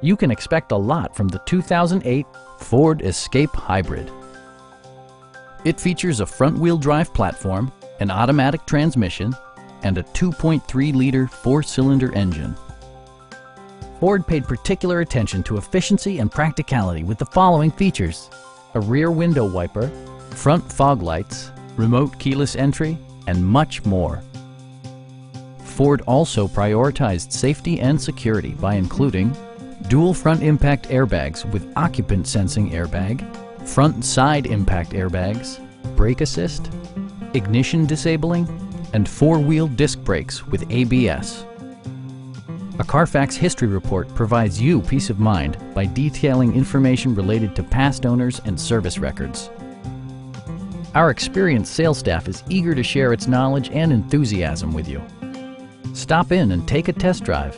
You can expect a lot from the 2008 Ford Escape Hybrid. It features a front-wheel drive platform, an automatic transmission, and a 2.3-liter four-cylinder engine. Ford paid particular attention to efficiency and practicality with the following features: a rear window wiper, front fog lights, remote keyless entry, and much more. Ford also prioritized safety and security by including dual front impact airbags with occupant sensing airbag, front and side impact airbags, brake assist, ignition disabling, and four-wheel disc brakes with ABS. A Carfax history report provides you peace of mind by detailing information related to past owners and service records. Our experienced sales staff is eager to share its knowledge and enthusiasm with you. Stop in and take a test drive.